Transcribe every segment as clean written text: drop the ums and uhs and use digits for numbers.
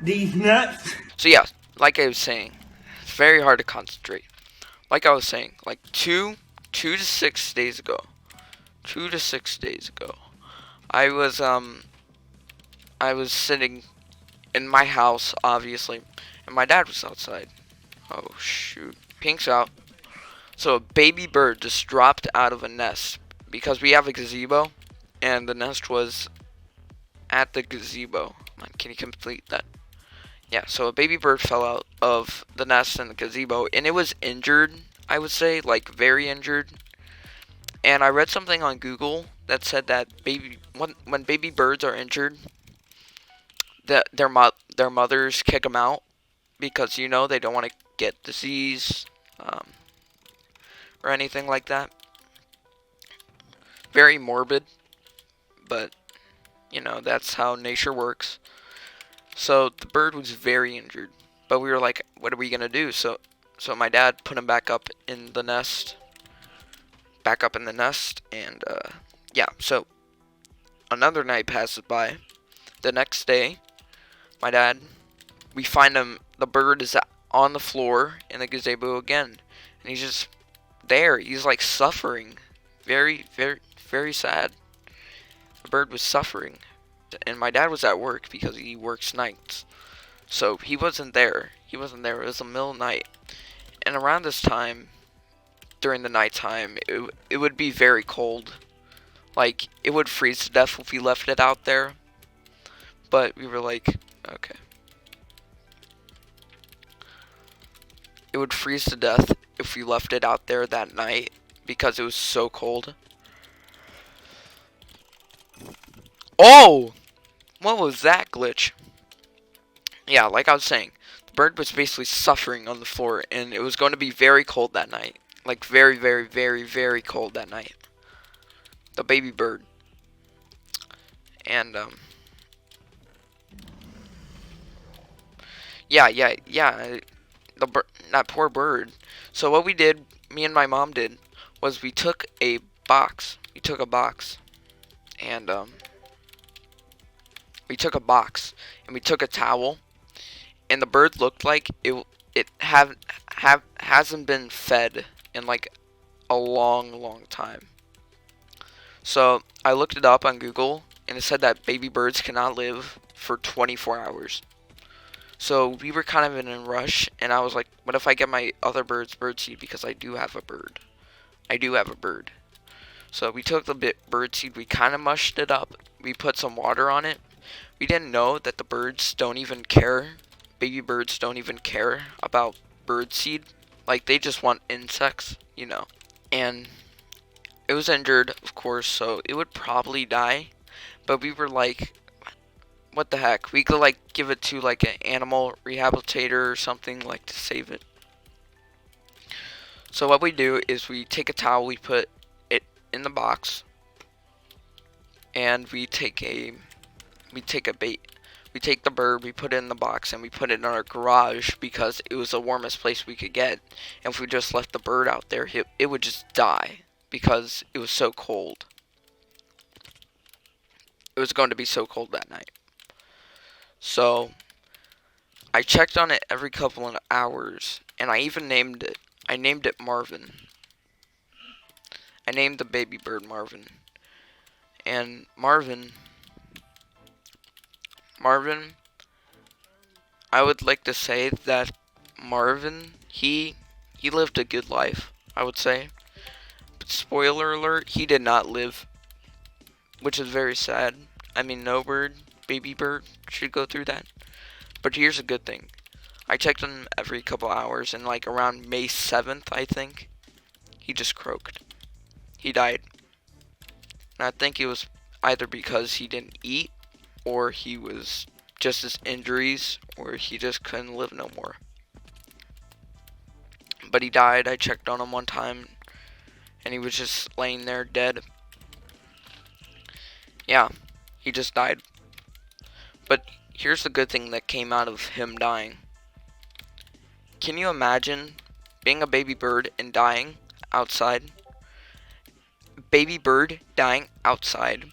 These nuts. So yeah, like I was saying, it's very hard to concentrate. Like I was saying, like 2 to 6 days ago, 2 to 6 days ago, I was I was sitting in my house, obviously, and my dad was outside. Oh shoot, Pink's out. So a baby bird just dropped out of a nest because we have a gazebo, and the nest was at the gazebo. Can you complete that? Yeah, so a baby bird fell out of the nest in the gazebo, and it was injured, I would say, like very injured. And I read something on Google that said that when baby birds are injured, that their mothers kick them out because they don't want to get disease um, or anything like that. Very morbid, but that's how nature works. So the bird was very injured, but we were like, what are we gonna do? So my dad put him back up in the nest, and yeah. So another night passes by. The next day, my dad, we find him. The bird is on the floor in the gazebo again, and he's just there. He's like suffering, very, very, very sad. The bird was suffering, and my dad was at work because he works nights, so he wasn't there. He wasn't there. It was the middle of the night, and around this time, during the nighttime, it would be very cold. Like it would freeze to death if we left it out there. But we were like, okay. It would freeze to death if we left it out there that night because it was so cold. Oh! What was that glitch? Yeah, like I was saying, the bird was basically suffering on the floor, and it was going to be very cold that night. Like, very, very, very, very cold that night. The baby bird. And, yeah. That poor bird. So what we did, me and my mom did, was we took a box. We took a box, and we took a box, and we took a towel, and the bird looked like it hasn't been fed in like a long, long time. So I looked it up on Google, and it said that baby birds cannot live for 24 hours. So we were kind of in a rush, and I was like, what if I get my other bird's birdseed because I do have a bird. I do have a bird. So we took the birdseed, we kind of mushed it up, we put some water on it. We didn't know that the birds don't even care. Baby birds don't even care about birdseed. Like, they just want insects. And it was injured, of course, so it would probably die. But we were like, what the heck? We could, like, give it to, like, an animal rehabilitator or something, like, to save it. So what we do is we take a towel, we put it in the box, and we take a bait. We take the bird, we put it in the box, and we put it in our garage because it was the warmest place we could get. And if we just left the bird out there, it would just die because it was so cold. It was going to be so cold that night. So I checked on it every couple of hours, and I even named it. I named it Marvin. I named the baby bird Marvin. And Marvin, I would like to say that Marvin, he lived a good life, I would say. But spoiler alert, he did not live, which is very sad. I mean, no baby bird should go through that. But here's a good thing. I checked on him every couple hours, and like around May 7th, I think, he just croaked. He died. And I think it was either because he didn't eat, or he was just his injuries, or he just couldn't live no more. But he died. I checked on him one time, and he was just laying there dead. Yeah, he just died. But here's the good thing that came out of him dying. Can you imagine being a baby bird and dying outside? Baby bird dying outside.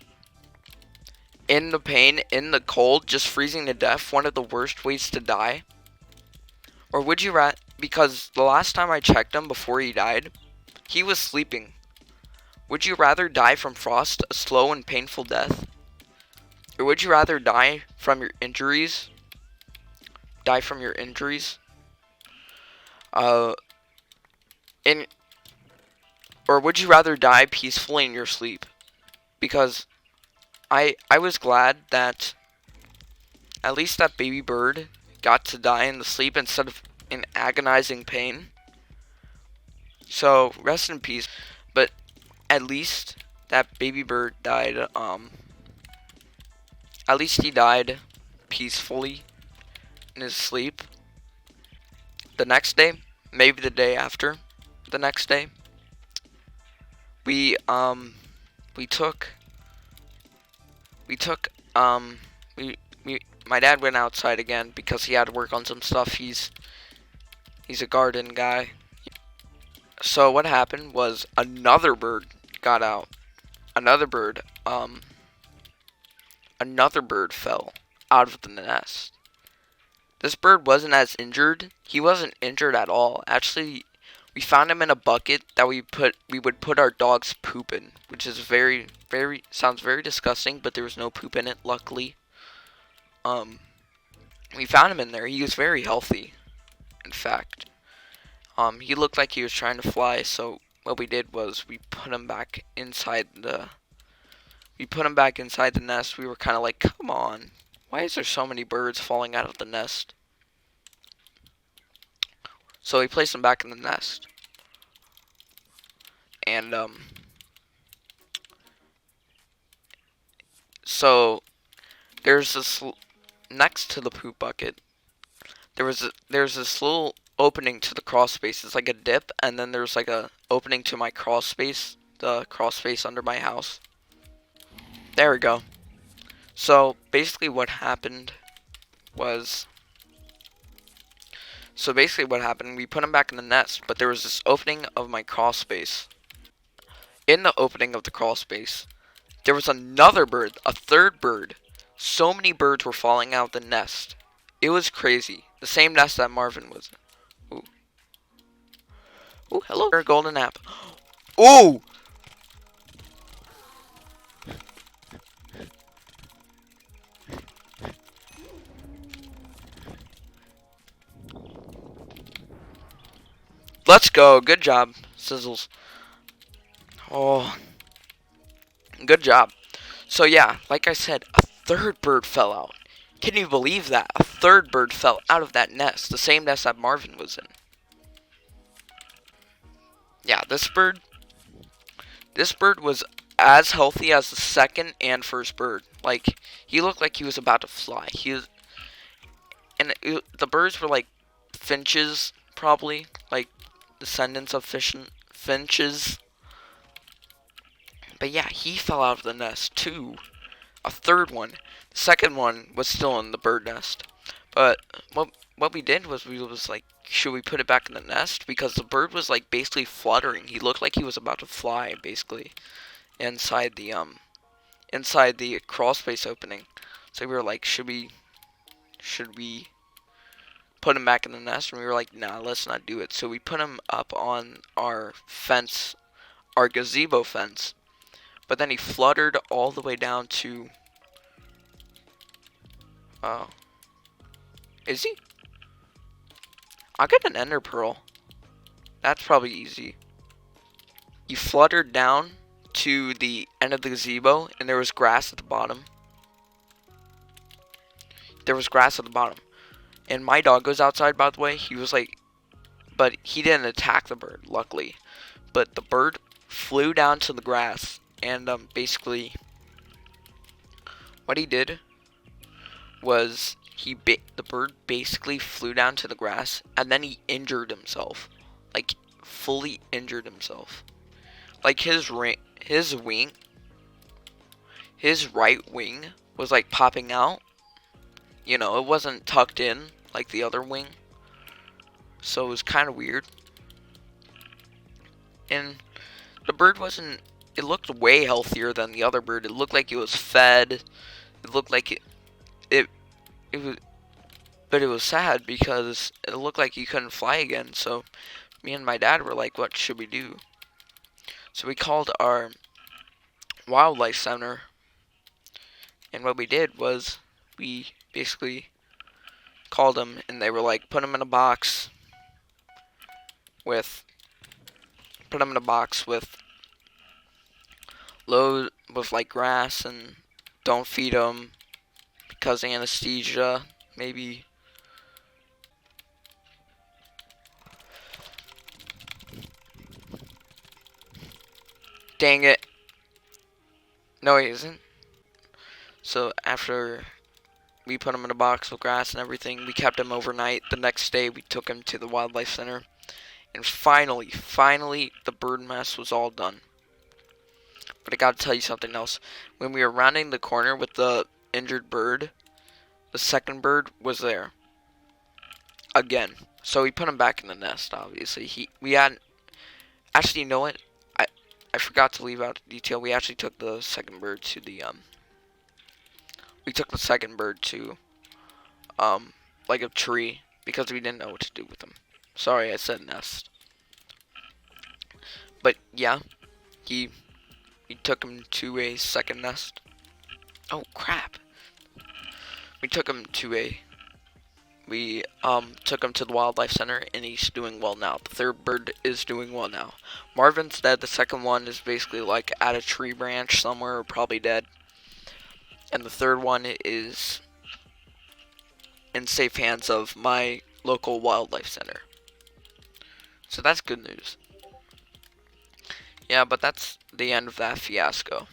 in the pain, in the cold, just freezing to death, one of the worst ways to die? Or would you rather, because the last time I checked him before he died, he was sleeping. Would you rather die from frost, a slow and painful death? Or would you rather die from your injuries? Die from your injuries? Uh, in, or would you rather die peacefully in your sleep? Because I was glad that at least that baby bird got to die in the sleep instead of in agonizing pain. So rest in peace. But at least that baby bird died. At least he died peacefully in his sleep. The next day, maybe the day after, the next day, we took my dad went outside again because he had to work on some stuff. He's a garden guy. So what happened was another bird got out. Another bird fell out of the nest. This bird wasn't as injured. He wasn't injured at all. Actually, we found him in a bucket that we would put our dog's poop in, which is sounds very disgusting, but there was no poop in it, luckily. We found him in there. He was very healthy, in fact. He looked like he was trying to fly, so what we did was we put him back inside the nest. We were kind of like, come on, why is there so many birds falling out of the nest? So we placed him back in the nest. And, so there's this, next to the poop bucket, there's this little opening to the crawl space. It's like a dip, and then there's like a opening to my crawl space, the crawl space under my house. There we go. So basically what happened was, we put him back in the nest, but there was this opening of my crawl space. In the opening of the crawl space, there was another bird, a third bird. So many birds were falling out of the nest. It was crazy. The same nest that Marvin was in. Ooh. Ooh, hello. Golden apple. Ooh! Let's go. Good job, Sizzles. Oh. Good job. So yeah, like I said, a third bird fell out. Can you believe that? A third bird fell out of that nest. The same nest that Marvin was in. Yeah, this bird was as healthy as the second and first bird. Like, he looked like he was about to fly. The birds were like finches, probably, like descendants of finches. But yeah, he fell out of the nest too. A third one. The second one was still in the bird nest. But what we did was we was like, should we put it back in the nest? Because the bird was like basically fluttering. He looked like he was about to fly, basically, inside the crawl space opening. So we were like, should we put him back in the nest? And we were like, nah, let's not do it. So we put him up on our fence, our gazebo fence. But then he fluttered all the way down to, is he? I'll get an ender pearl. That's probably easy. He fluttered down to the end of the gazebo, and there was grass at the bottom. And my dog goes outside, by the way. He was like, but he didn't attack the bird, luckily. But the bird flew down to the grass, and basically, what he did was the bird basically flew down to the grass, and then he injured himself, like fully injured himself. Like his right wing was like popping out. You know, it wasn't tucked in like the other wing. So it was kind of weird. And the bird wasn't, it looked way healthier than the other bird. It looked like it was fed. It looked like it, it was, but it was sad because it looked like he couldn't fly again. So me and my dad were like, what should we do? So we called our wildlife center, and what we did was we basically called them, and they were like, put them in a box with, put them in a box with load with like grass, and don't feed them because anesthesia, maybe. Dang it. No, he isn't. So after we put him in a box with grass and everything, we kept him overnight. The next day, we took him to the wildlife center. And finally, the bird mess was all done. But I gotta tell you something else. When we were rounding the corner with the injured bird, the second bird was there again. So we put him back in the nest. Obviously, we hadn't. Actually, you know what? I forgot to leave out the detail. We actually took the second bird to the We took the second bird to like a tree because we didn't know what to do with him. Sorry, I said nest. But yeah, he we took him to a second nest. Oh crap. We took him to a we took him to the wildlife center, and he's doing well now. The third bird is doing well now. Marvin's dead. The second one is basically like at a tree branch somewhere, probably dead. And the third one is in safe hands of my local wildlife center. So that's good news. Yeah, but that's the end of that fiasco.